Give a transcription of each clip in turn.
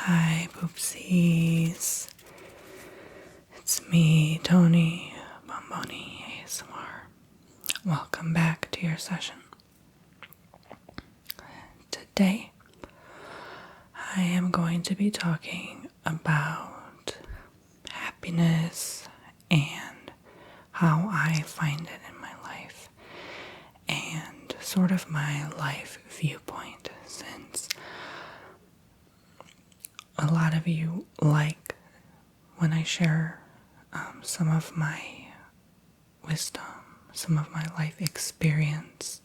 Hi, poopsies. It's me, Tony, Bomboni ASMR. Welcome back to your session. Today, I am going to be talking about happiness and how I find it in my life and sort of my life viewpoint, since a lot of you like when I share some of my wisdom, some of my life experience.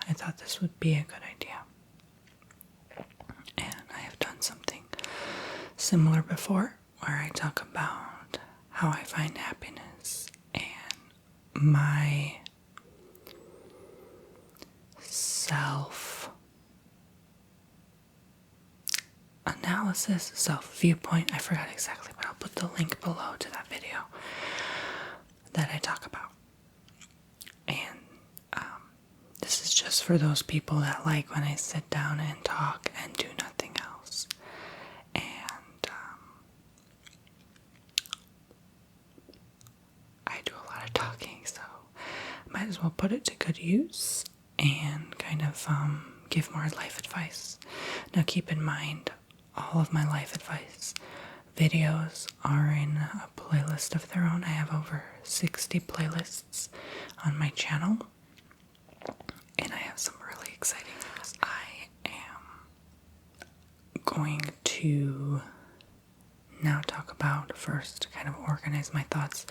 I thought this would be a good idea. And I have done something similar before where I talk about how I find happiness and my self-analysis, self-viewpoint. I forgot exactly, but I'll put the link below to that video that I talk about. And this is just for those people that like when I sit down and talk and do nothing else. And I do a lot of talking, so I might as well put it to good use and kind of give more life advice. Now keep in mind, all of my life advice videos are in a playlist of their own. I have over 60 playlists on my channel, and I have some really exciting things. I am going to now talk about, first, kind of organize my thoughts.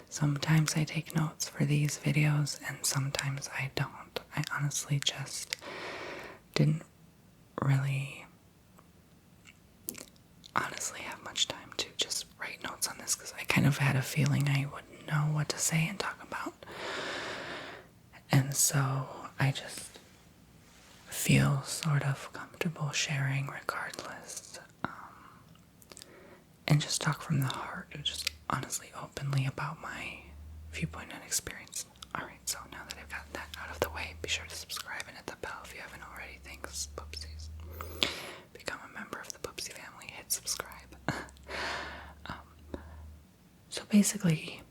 Sometimes I take notes for these videos, and sometimes I don't. I honestly just didn't really have much time to just write notes on this, because I kind of had a feeling I wouldn't know what to say and talk about. And so I just feel sort of comfortable sharing regardless, and just talk from the heart, and just honestly, openly about my viewpoint and experience. Alright, so now that I've got that out of the way, be sure to subscribe and hit the bell if you haven't already. Thanks, poopsies. Become a member of the Poopsie family. Hit subscribe. So basically,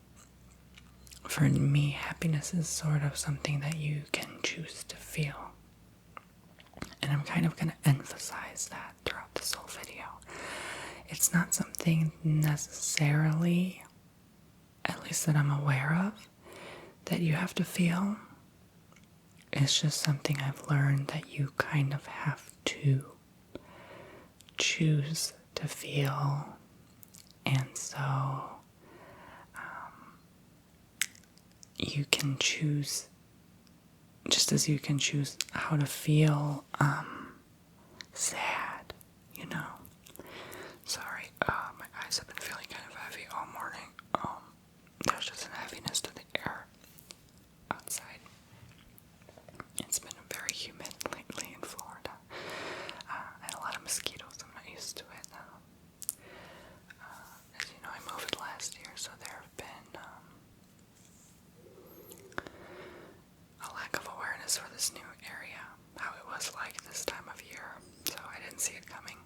for me, happiness is sort of something that you can choose to feel. And I'm kind of going to emphasize that throughout this whole video. It's not something necessarily, at least that I'm aware of, that you have to feel. It's just something I've learned that you kind of have to choose to feel. And so you can choose, just as you can choose how to feel sad, you know. Sorry, my eyes have been feeling kind of heavy all morning. There's just an heaviness to the air outside. It's been very humid lately in Florida, and a lot of mosquitoes. I'm not used to it. As you know, I moved last year, so there have been a lack of awareness for this new area, how it was like this time of year, so I didn't see it coming.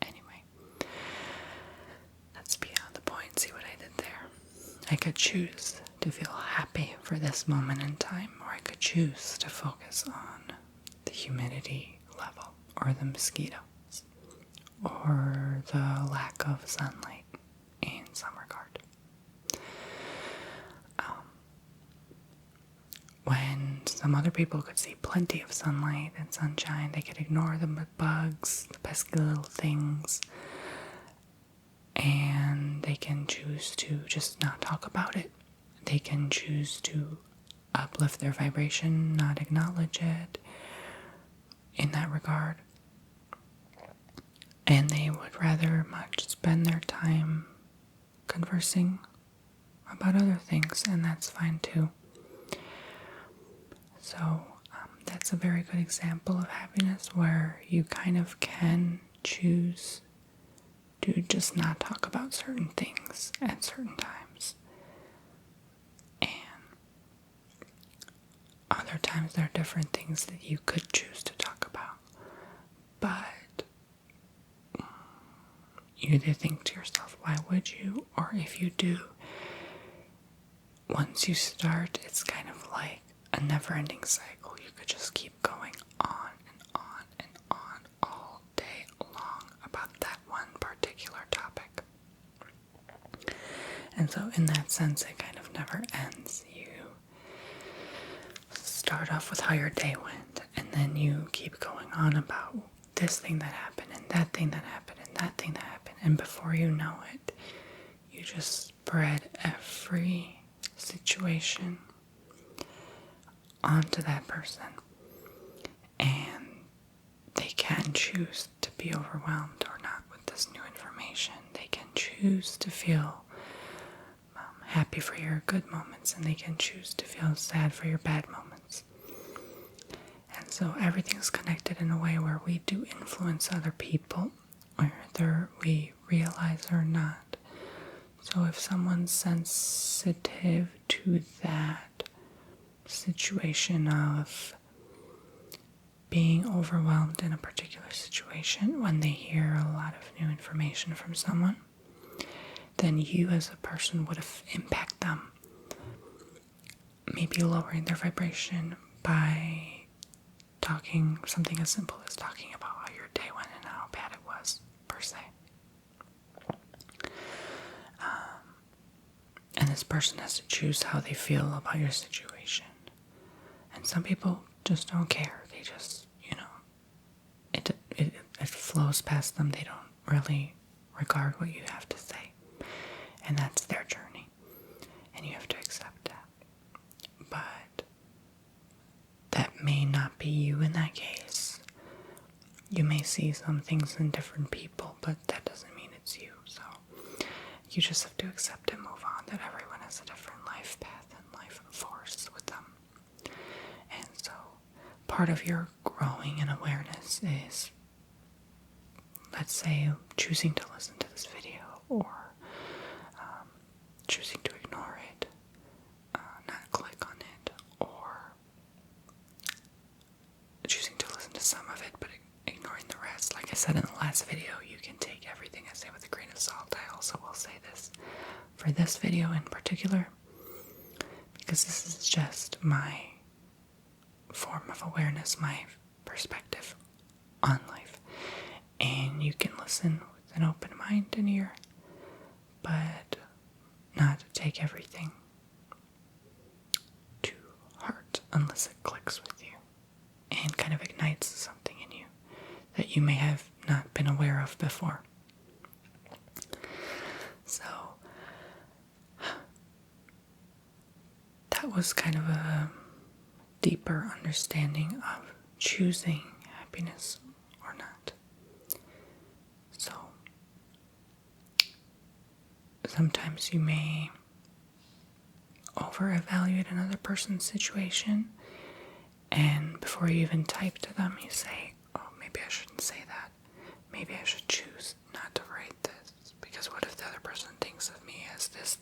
Anyway, that's beyond the point. See what I did there? I could choose to feel happy for this moment in time, or I could choose to focus on the humidity level, or the mosquitoes, or the lack of sunlight in some regard. When some other people could see plenty of sunlight and sunshine, they could ignore the bugs, the pesky little things, and they can choose to just not talk about it. They can choose to uplift their vibration, not acknowledge it in that regard. And they would rather much spend their time conversing about other things, and that's fine too. So that's a very good example of happiness, where you kind of can choose to just not talk about certain things at certain times. And other times there are different things that you could choose to talk about. But you either think to yourself, why would you? Or if you do, once you start, it's kind of like a never-ending cycle. You could just keep going on and on and on all day long about that one particular topic. And so in that sense, it kind of never ends. You start off with how your day went, and then you keep going on about this thing that happened, and that thing that happened, and that thing that happened. And before you know it, you just spread every situation onto that person. And they can choose to be overwhelmed or not with this new information. They can choose to feel happy for your good moments, and they can choose to feel sad for your bad moments. And so everything's connected in a way where we do influence other people, whether we realize or not. So if someone's sensitive to that situation of being overwhelmed in a particular situation, when they hear a lot of new information from someone, then you as a person would impact them, maybe lowering their vibration by talking something as simple as talking about how your day went and how bad it was, per se. And this person has to choose how they feel about your situation. And some people just don't care. They just, it flows past them. They don't really regard what you have to say. And that's their journey. And you have to accept that. But that may not be you in that case. You may see some things in different people, but that doesn't mean it's you. So you just have to accept and move on, that everyone has a different life path and life force with them. And so part of your growing in awareness is, let's say, choosing to listen to this video, or choosing to ignore it, not click on it, or choosing to listen to some of it but ignoring the rest. Like I said in the last video, you can take everything I say with a grain of salt. I also will say this for this video in particular, because this is just my form of awareness, my perspective on life. And you can listen with an open mind and ear, but not take everything to heart unless it clicks with you and kind of ignites something in you that you may have not been aware of before. So that was kind of a deeper understanding of choosing happiness or not. So sometimes you may over-evaluate another person's situation, and before you even type to them, you say, oh, maybe I shouldn't say that. Maybe I should choose not to write this, because what if the other person thinks of me as this.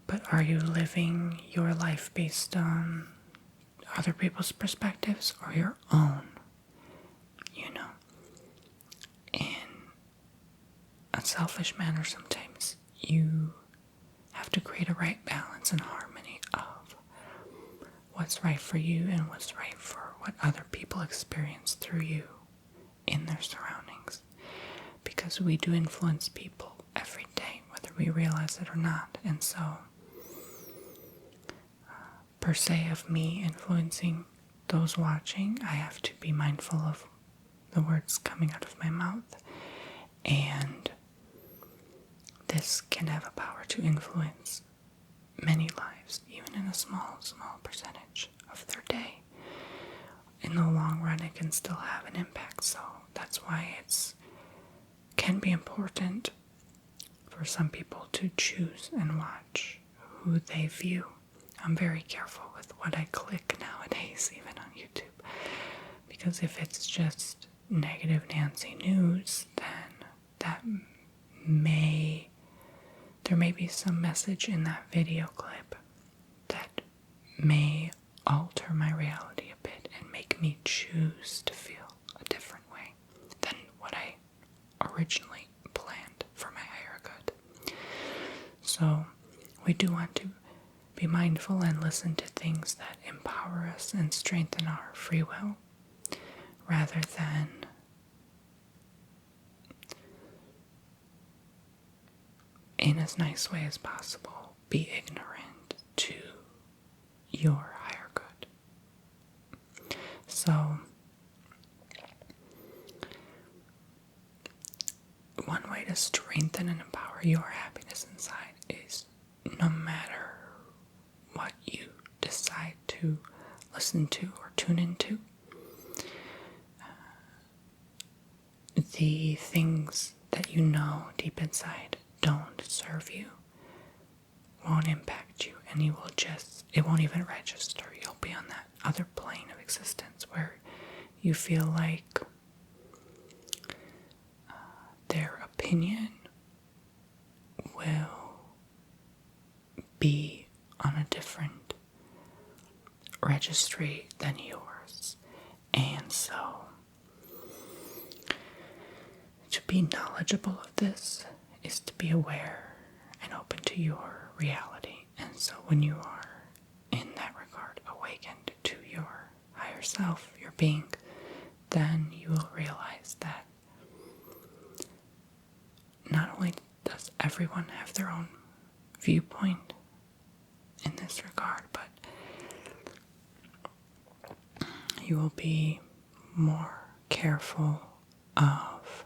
But are you living your life based on other people's perspectives or your own? In a selfish manner, sometimes you have to create a right balance and harmony of what's right for you and what's right for what other people experience through you in their surroundings. Because we do influence people every day, whether we realize it or not. And so, per se, of me influencing those watching, I have to be mindful of the words coming out of my mouth. And this can have a power to influence many lives, even in a small percentage of their day. In the long run, it can still have an impact. So that's why it can be important for some people to choose and watch who they view. I'm very careful with what I click nowadays, even on YouTube, because if it's just negative Nancy news, then there may be some message in that video clip that may alter my reality a bit and make me choose to feel a different way than originally planned for my higher good. So we do want to be mindful and listen to things that empower us and strengthen our free will, rather than in as nice way as possible be ignorant to your higher good. So one way to strengthen and empower your happiness inside is, no matter what you decide to listen to or tune into, the things that you know deep inside don't serve you won't impact you, and it won't even register. You'll be on that other plane of existence where you feel like their opinion will be on a different registry than yours. And so, to be knowledgeable of this is to be aware and open to your reality. And so when you are, in that regard, awakened to your higher self, your being, then you will realize that not only does everyone have their own viewpoint in this regard, but you will be more careful of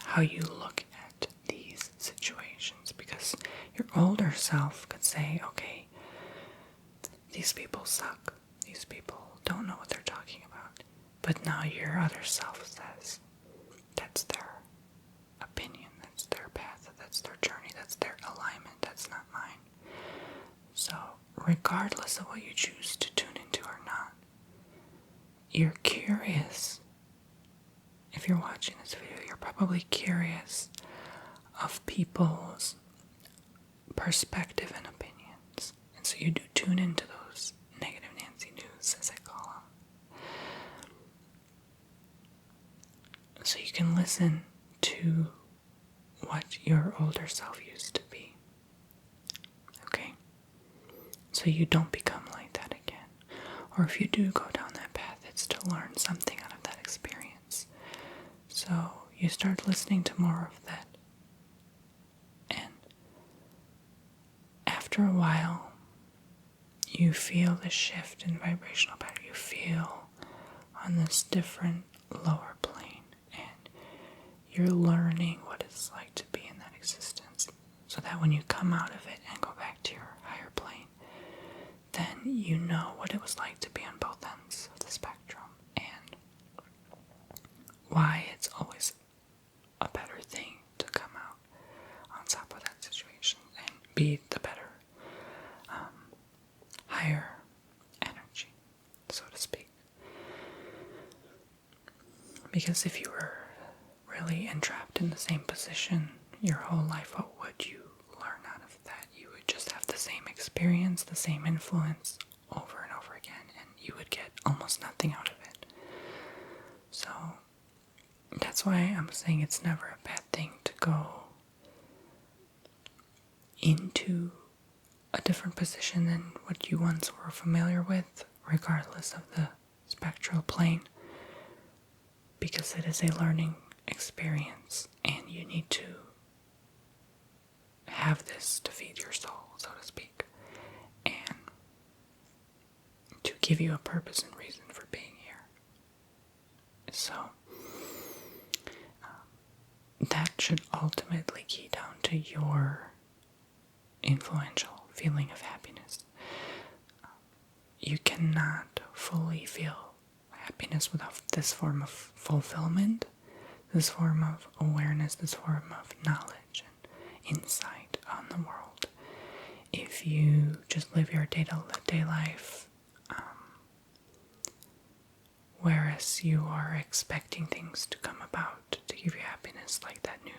how you look at these situations, because your older self could say, okay, these people suck, these people don't know what they're talking about, but now your other self says that's their opinion, that's their path, that's their journey, that's their alignment, that's not mine. So regardless of what you choose to tune into or not, you're curious. If you're watching this video, you're probably curious of people's perspective and opinions. And so you do tune into those negative Nancy news, as I call them. So you can listen to what your older self used to be. Okay? So you don't become like that again. Or if you do go down that path, it's to learn something out of that experience. So you start listening to more of that. And after a while, you feel the shift in vibrational pattern. You feel on this different lower plane. And you're learning what it's like to be in that existence. So that when you come out of it and go back to your higher plane, then you know what it was like to be on both ends of the spectrum. And why it's always a better thing to come out on top of that situation and be the better, higher energy, so to speak. Because if you were really entrapped in the same position your whole life, what would you learn out of that? You would just have the same experience, the same influence over and over again, and you would get almost nothing out of it. So that's why I'm saying it's never a bad thing to go into a different position than what you once were familiar with, regardless of the spectral plane, because it is a learning experience, and you need to have this to feed your soul, so to speak, and to give you a purpose and reason for being here. So that should ultimately key down to your influential feeling of happiness. You cannot fully feel happiness without this form of fulfillment, this form of awareness, this form of knowledge and insight on the world. If you just live your day-to-day life, whereas you are expecting things to come about to give you happiness, like that new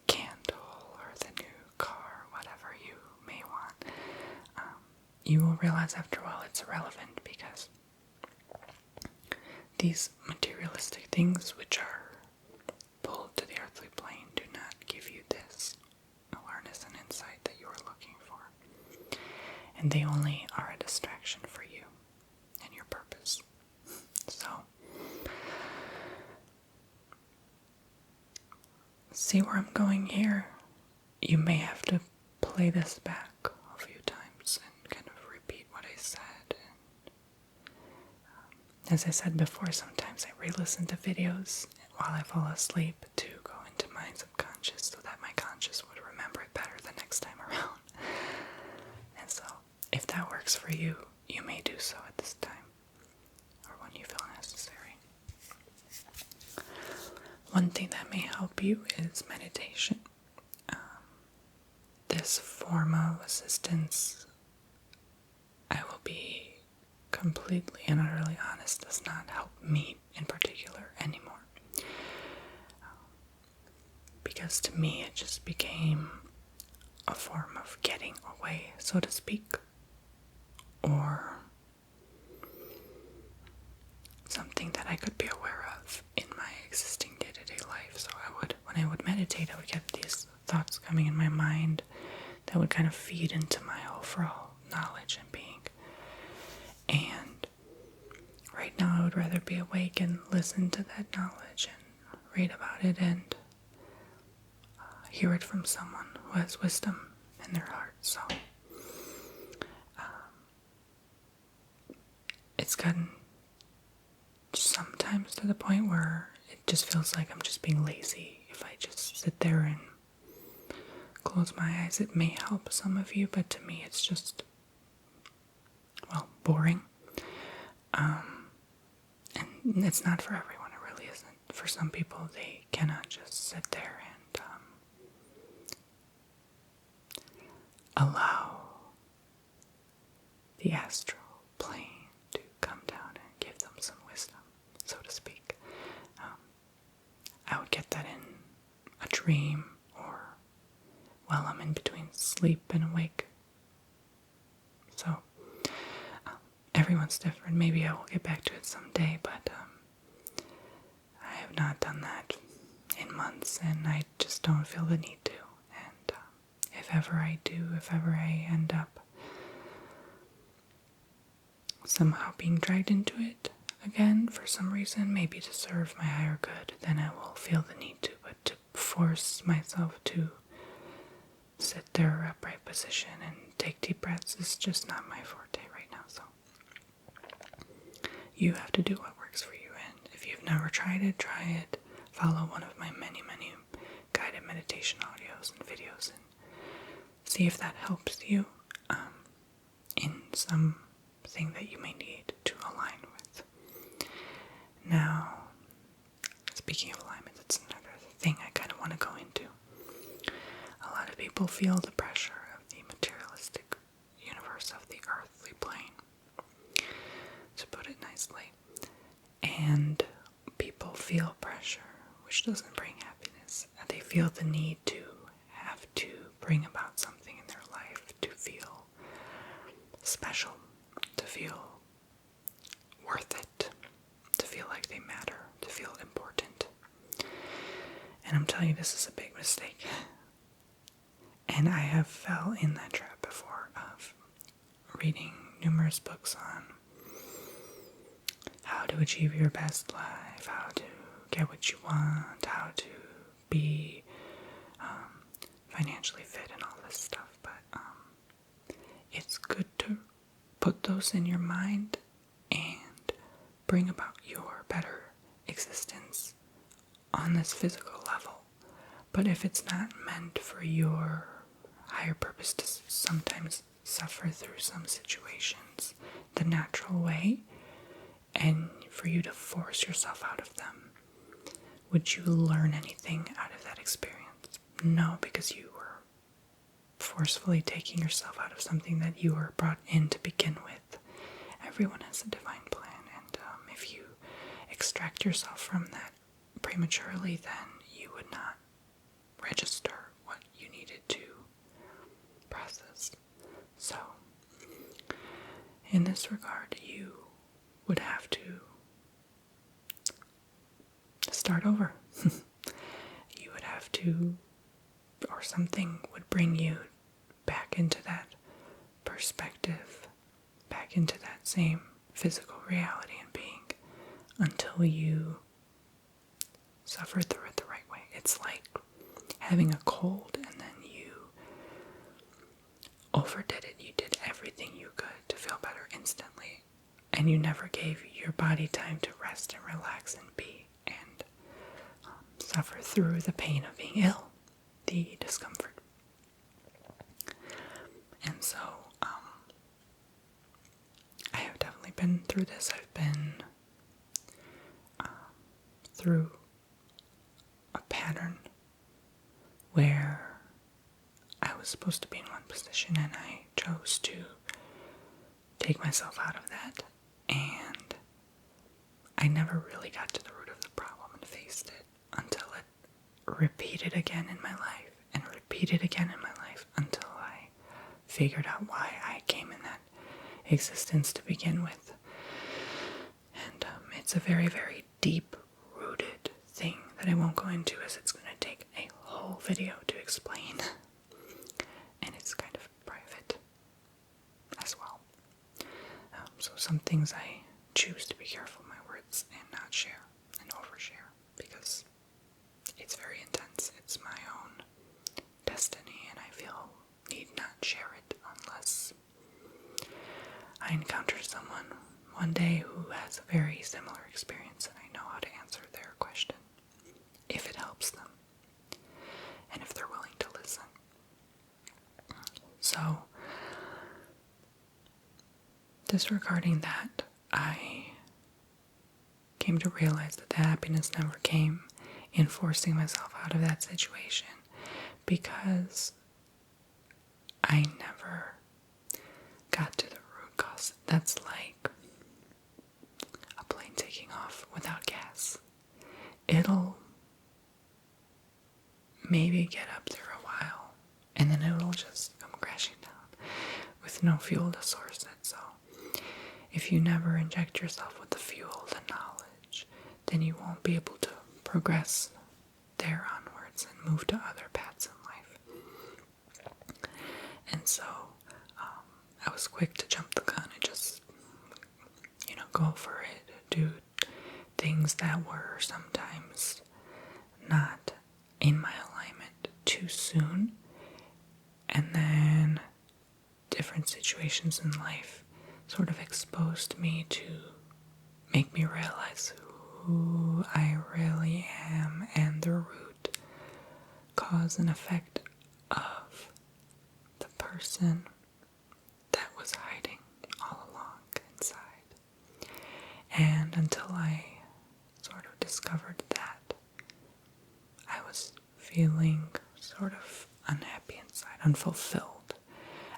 candle or the new car, whatever you may want, you will realize after a while it's irrelevant, because these materialistic things which are pulled to the earthly plane do not give you this awareness and insight that you are looking for. And they only are a distraction for you and your purpose. So, see where I'm going here? You may have to play this back a few times and kind of repeat what I said. As I said before, sometimes I re-listen to videos while I fall asleep to go into my subconscious so that my conscious would remember it better the next time around. And so, if that works for you, you may do so at this time or when you feel necessary. One thing that may help you is meditation. This form of assistance, I will be completely and utterly honest, does not help me in particular anymore. Because to me it just became a form of getting away, so to speak, or something that I could be aware of in my existing day-to-day life. So when I would meditate, I would get these thoughts coming in my mind that would kind of feed into my overall knowledge and being. And right now I would rather be awake and listen to that knowledge and read about it and hear it from someone who has wisdom in their heart. So it's gotten sometimes to the point where it just feels like I'm just being lazy. If I just sit there and close my eyes, it may help some of you, but to me it's just, well, boring. And it's not for everyone, it really isn't. For some people, they cannot just sit there and allow the astral plane to come down and give them some wisdom, so to speak. I would get that in a dream or while I'm in between sleep and awake. So, everyone's different. Maybe I will get back to it someday, but I have not done that in months, and I just don't feel the need to. And if ever I do, if ever I end up somehow being dragged into it again for some reason, maybe to serve my higher good, then I will feel the need to. But to force myself to sit there upright position and take deep breaths is just not my forte right now. So you have to do what works for you, and if you've never tried it, try it. Follow one of my many guided meditation audios and videos and see if that helps you in something that you may need to align with. Now, speaking of alignment, that's another thing I kind of want to go into. A lot of people feel the pressure of the materialistic universe, of the earthly plane, to put it nicely. And people feel pressure, which doesn't bring happiness. They feel the need to have to bring about something in their life to feel special, to feel worth it, to feel like they matter, to feel important. And I'm telling you, this is a big mistake. And I have fell in that trap before of reading numerous books on how to achieve your best life, how to get what you want, how to be financially fit and all this stuff. But it's good to put those in your mind and bring about your better existence on this physical level. But if it's not meant for your higher purpose to sometimes suffer through some situations the natural way, and for you to force yourself out of them, would you learn anything out of that experience? No, because you were forcefully taking yourself out of something that you were brought in to begin with. Everyone has a divine plan, and if you extract yourself from that prematurely, then you would not register what you needed to process. So, in this regard, you would have to start over. You would have to, or something would bring you back into that perspective, back into that same physical reality and being, until you suffered through it the right way. It's like having a cold and then you overdid it. You did everything you could to feel better instantly, and you never gave your body time to rest and relax and be and suffer through the pain of being ill, the discomfort. And so I have definitely been through this. I've been through a pattern where I was supposed to be in one position and I chose to take myself out of that, and I never really got to the root of the problem and faced it until it repeated again in my life and repeated again in my life until I figured out why I came in that existence to begin with. And it's a very, very deep-rooted thing that I won't go into, as it's going to take a whole video to explain, and it's kind of private as well. So some things I choose to be careful of my words and not share and overshare, because it's very intense. It's my own destiny, and I feel need not share it unless I encounter someone one day who has a very similar experience and I know how to answer their question, if it helps them, and if they're willing to listen. So, disregarding that, I came to realize that the happiness never came in forcing myself out of that situation, because I never got to the root cause. That's like a plane taking off without gas. It'll maybe get up there a while, and then it'll just come crashing down with no fuel to source it. So if you never inject yourself with the fuel, the knowledge, then you won't be able to progress there onwards and move to other paths in life. And so I was quick to jump the gun and just, go for it, do things that were sometimes not in my alignment too soon. And then different situations in life sort of exposed me to make me realize who I really am and the root cause and effect of the person that was hiding all along inside. And until I sort of discovered that, I was feeling sort of unhappy inside, unfulfilled.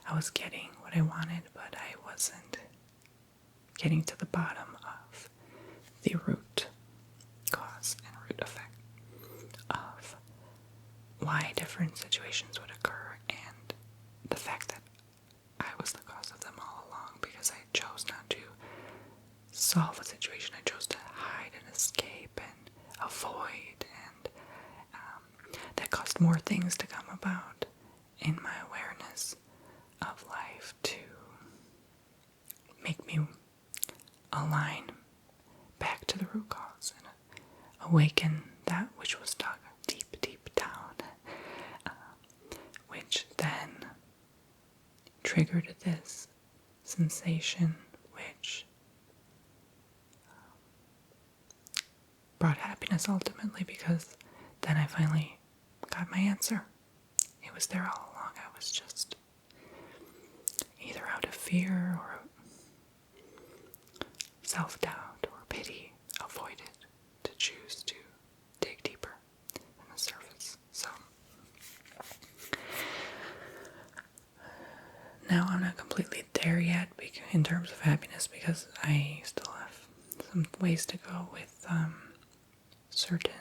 I was getting what I wanted, but I wasn't getting to the bottom of the root cause and root effect of why different situations would occur, and the fact that I was the cause of them all along, because I chose not to solve a situation. I chose to hide and escape and avoid, and that caused more things to come about in my awareness of life to make me align back to the root cause and awaken that which was dug deep, deep down, which then triggered this sensation, which brought happiness ultimately, because then I finally got my answer. It was there all along. I was just either out of fear or self-doubt or pity, avoided to choose to dig deeper than the surface. So now I'm not completely there yet in terms of happiness, because I still have some ways to go with certain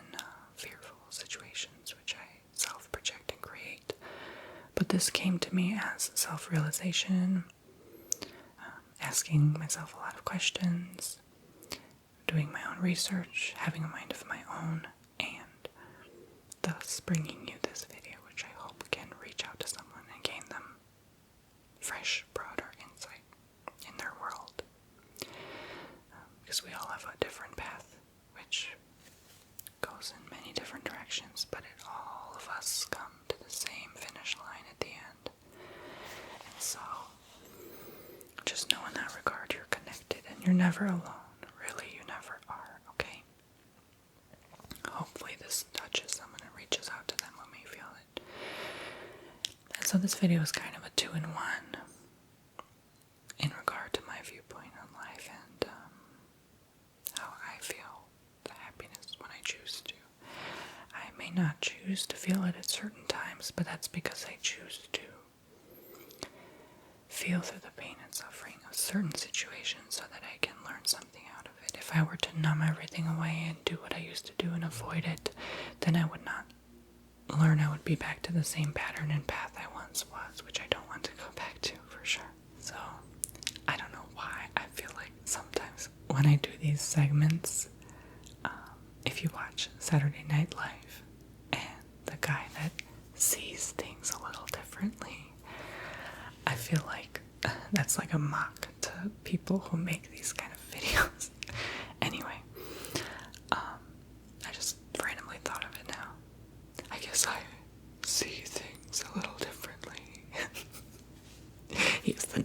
fearful situations which I self-project and create. But this came to me as self-realization, asking myself a lot of questions, doing my own research, having a mind of my own, thus bringing you this video, which I hope can reach out to someone and gain them fresh, broader insight in their world. Because we all have a different path, which goes in many different directions, but all of us come to the same finish line at the end. And so, just know in that regard you're connected and you're never alone. Really, you never are, okay? Hopefully this touches someone and reaches out to them when we feel it. And so this video is kind of a 2-in-1 in regard to my viewpoint on life and how I feel the happiness when I choose to. I may not choose to feel it at certain times, but that's because I choose to feel through the pain and suffering of certain situations so that I can learn something out of it. If I were to numb everything away and do what I used to do and avoid it, then I would not learn. I would be back to the same pattern and path I once was, which I don't want to go back to for sure. So, I don't know why I feel like sometimes when I do these segments, if you watch Saturday Night Live and the guy that sees things a little differently, I feel like that's like a mock to people who make these kind of videos. Anyway, I just randomly thought of it now. I guess I see things a little differently. He has the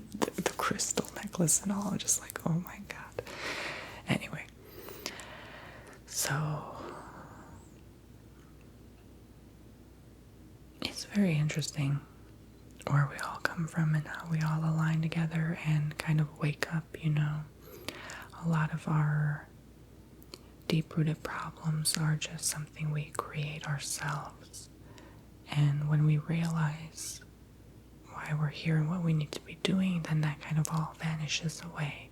crystal necklace and all, just like, oh my god. Anyway, so it's very interesting where we all come from and how we all align together and kind of wake up, you know. A lot of our deep-rooted problems are just something we create ourselves. And when we realize why we're here and what we need to be doing, then that kind of all vanishes away.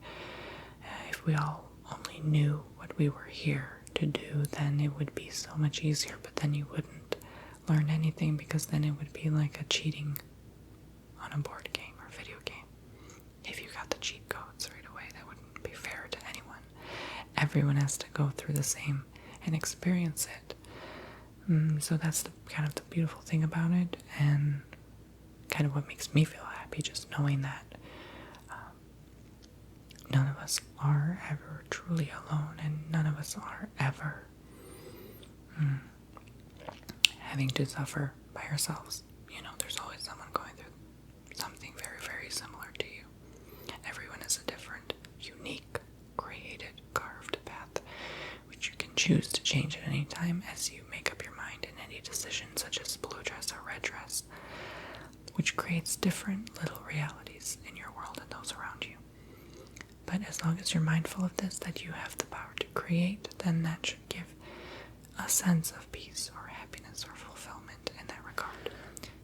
If we all only knew what we were here to do, then it would be so much easier, but then you wouldn't learn anything because then it would be like a cheating on a board game or video game. If you got the cheat codes right away, that wouldn't be fair to anyone. Everyone has to go through the same and experience it. So that's kind of the beautiful thing about it, and kind of what makes me feel happy, just knowing that none of us are ever truly alone, and none of us are ever having to suffer by ourselves. You know, there's always someone going through something very, very similar to you. Everyone has a different, unique, created, carved path, which you can choose to change at any time as you make up your mind in any decision, such as blue dress or red dress, which creates different little realities in your world and those around you. But as long as you're mindful of this, that you have the power to create, then that should give a sense of peace or happiness or fulfillment in that regard.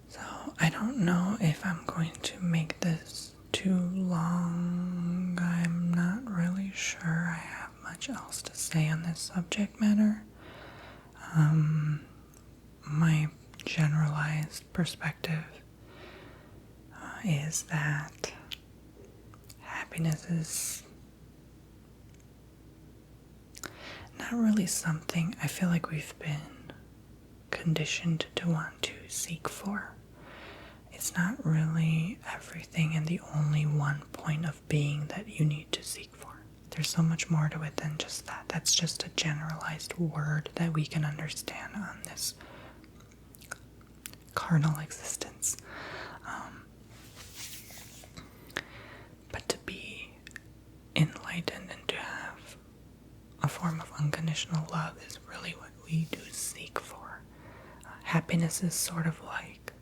So I don't know if I'm going to make this too long. I'm not really sure I have much else to say on this subject matter. My generalized perspective is that happiness is not really something I feel like we've been conditioned to want to seek for. It's not really everything and the only one point of being that you need to seek for. There's so much more to it than just that. That's just a generalized word that we can understand on this carnal existence. But to be enlightened and to have a form of unconditional love is really what we do seek for. Happiness is sort of like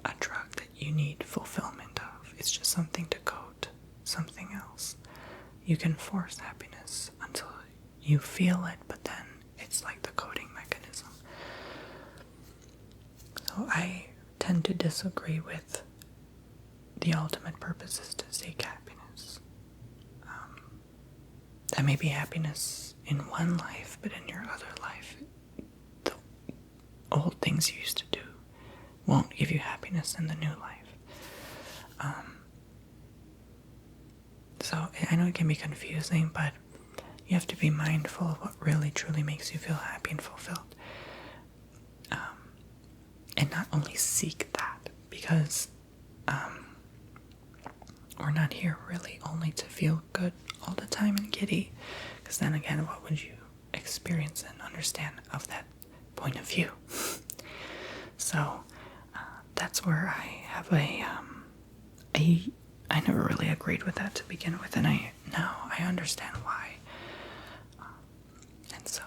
a drug that you need fulfillment of. It's just something to coat something else. You can force happiness until you feel it, but then it's like the coating mechanism. So I tend to disagree with the ultimate purpose is to seek happiness. That may be happiness in one life, but in your other life, the old things you used to do won't give you happiness in the new life. So I know it can be confusing, but you have to be mindful of what really truly makes you feel happy and fulfilled. only seek that, because we're not here really only to feel good all the time and giddy, because then again, what would you experience and understand of that point of view? So that's where I have I never really agreed with that to begin with, and now I understand why. And so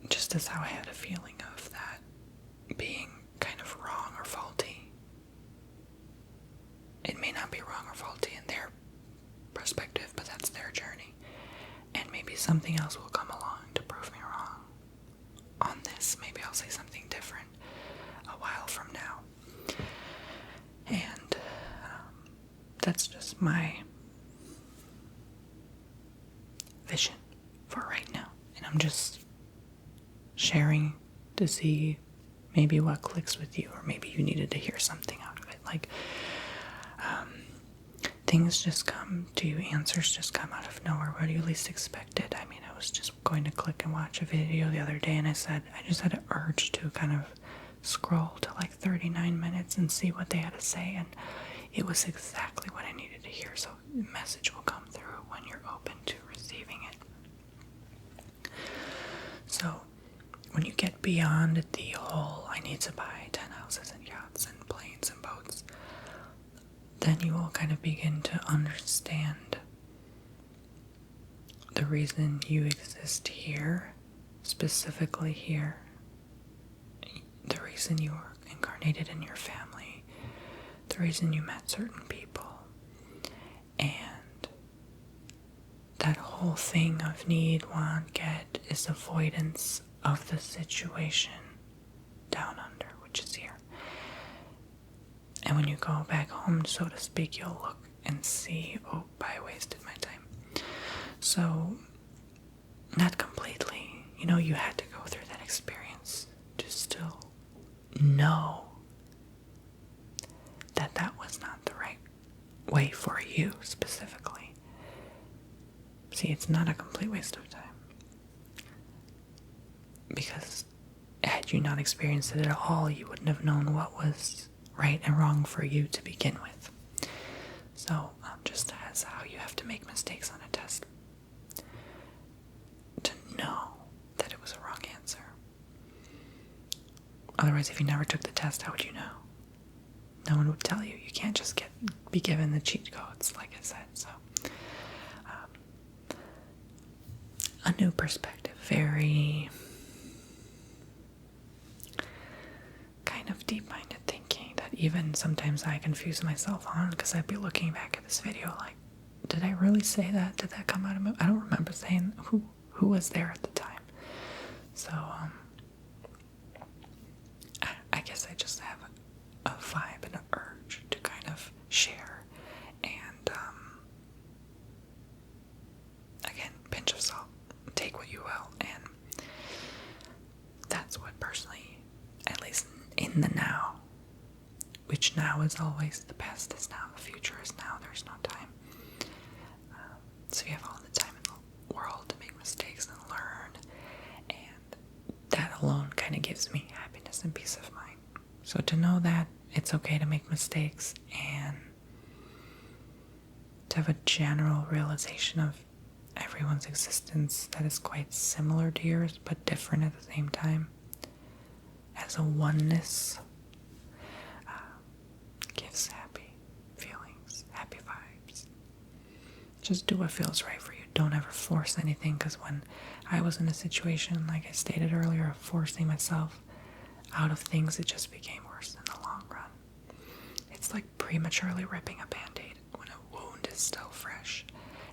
just as how I had a feeling of that being kind of wrong or faulty, it may not be wrong or faulty in their perspective, but that's their journey. And maybe something else will come along to prove me wrong on this. Maybe I'll say something different a while from now. And that's just my vision for right now. And I'm just sharing to see maybe what clicks with you, or maybe you needed to hear something out of it. Like, things just come to you, answers just come out of nowhere where you least expect it. I mean, I was just going to click and watch a video the other day, and I just had an urge to kind of scroll to like 39 minutes and see what they had to say, and it was exactly what I needed to hear. So the message will come through when you're open to receiving it. So when you get beyond the whole, I need to buy 10 houses and yachts and planes and boats, then you will kind of begin to understand the reason you exist here, specifically here, the reason you were incarnated in your family, the reason you met certain people, and that whole thing of need, want, get is avoidance of the situation down under, which is here. And when you go back home, so to speak, you'll look and see, oh, I wasted my time. So, not completely. You know, you had to go through that experience to still know that that was not the right way for you specifically. See, it's not a complete waste of time. Because had you not experienced it at all, you wouldn't have known what was right and wrong for you to begin with. So, just as how you have to make mistakes on a test to know that it was a wrong answer. Otherwise, if you never took the test, how would you know? No one would tell you. You can't just be given the cheat codes, like I said. So, a new perspective, very kind of deep-minded thinking that even sometimes I confuse myself on, because I'd be looking back at this video like, did I really say that? Did that come out of me? I don't remember saying who was there at the time. So, I guess I just have a vibe and an urge to kind of share, and again, pinch of salt, take what you will, and that's what personally, at least in the now, which now is always, the past is now, the future is now, there's no time. So you have all the time in the world to make mistakes and learn, and that alone kind of gives me happiness and peace of mind. So to know that it's okay to make mistakes, and to have a general realization of everyone's existence that is quite similar to yours but different at the same time, as a oneness, gives happy feelings, happy vibes. Just do what feels right for you. Don't ever force anything, because when I was in a situation, like I stated earlier, of forcing myself out of things, it just became worse in the long run. It's like prematurely ripping a band-aid when a wound is still fresh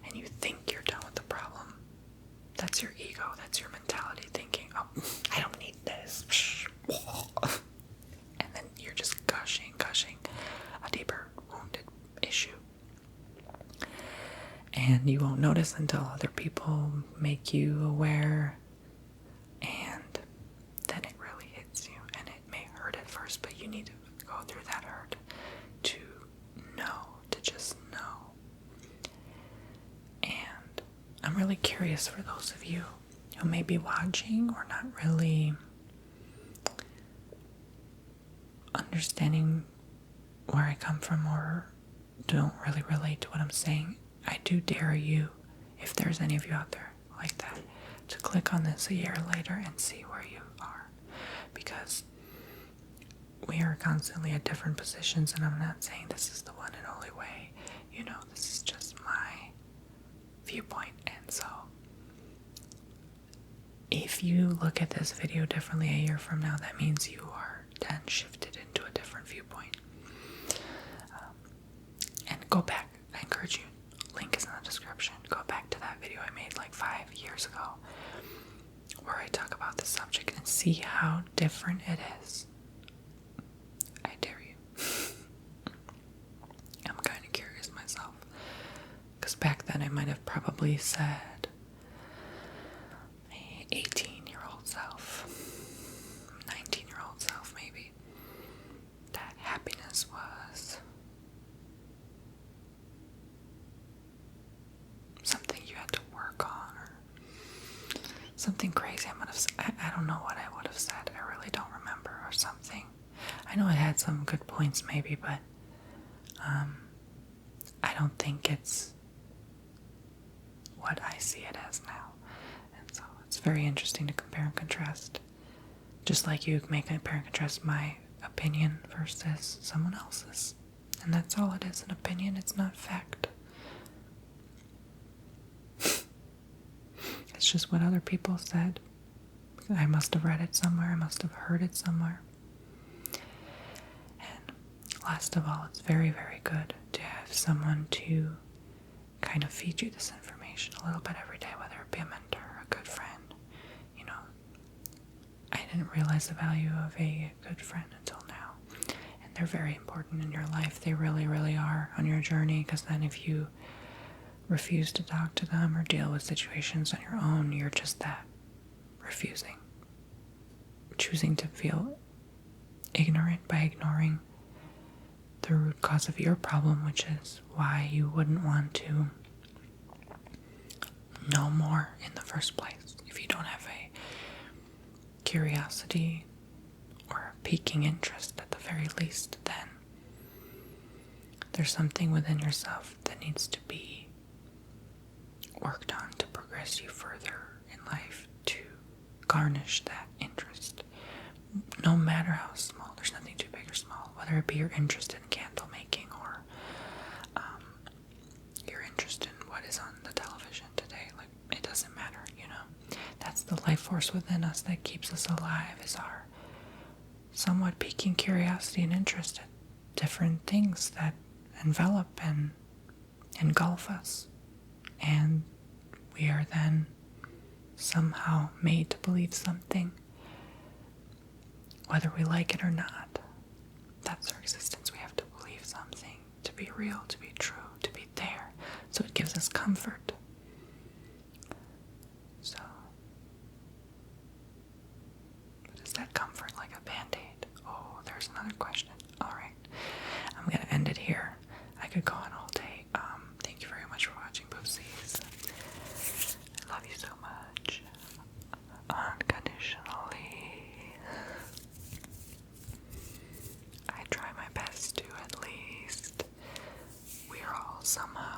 and you think you're done with the problem. That's your ego, that's your mentality thinking, oh, I don't need this. And then you're just gushing a deeper wounded issue. And you won't notice until other people make you aware, and then it really hits you, and it may hurt at first, but you need to go through that hurt to know, to just know. And I'm really curious for those of you who may be watching or not really understanding where I come from or don't really relate to what I'm saying, I do dare you, if there's any of you out there like that, to click on this a year later and see where you are. Because we are constantly at different positions, and I'm not saying this is the one and only way. You know, this is just my viewpoint. And so, if you look at this video differently a year from now, that means you are then shifted into a different viewpoint. And go back. I encourage you. Link is in the description. Go back to that video I made like 5 years ago, where I talk about this subject, and see how different it is. I dare you. I'm kind of curious myself, because back then I might have probably said my 18-year-old self, 19-year-old self maybe, that happiness was something you had to work on, or something crazy. I don't know what I would have said. I really don't remember, or something. I know it had some good points maybe, but I don't think it's what I see it as now. And so it's very interesting to compare and contrast. Just like you make compare and contrast my opinion versus someone else's. And that's all it is, an opinion. It's not fact. It's just what other people said. I must have read it somewhere. I must have heard it somewhere. And last of all, it's very, very good to have someone to kind of feed you this information a little bit every day, whether it be a mentor or a good friend. You know, I didn't realize the value of a good friend until now. And they're very important in your life. They really, really are on your journey, because then if you refuse to talk to them or deal with situations on your own, you're just that, refusing, choosing to feel ignorant by ignoring the root cause of your problem, which is why you wouldn't want to know more in the first place. If you don't have a curiosity or a piquing interest at the very least, then there's something within yourself that needs to be worked on to progress you further in life, to garnish that interest. No matter how small, there's nothing too big or small, whether it be your interest in candle making or your interest in what is on the television today. Like, it doesn't matter, you know. That's the life force within us that keeps us alive, is our somewhat piquing curiosity and interest in different things that envelop and engulf us. And we are then somehow made to believe something, whether we like it or not. That's our existence. We have to believe something to be real, to be true, to be there. So it gives us comfort. So, but is that comfort like a band-aid? Oh, there's another question. All right, I'm going to end it here. I could go on all day. Thank you very much for watching, Poopsies. I love you so much. Unconditionally. I try my best to, at least. We are all somehow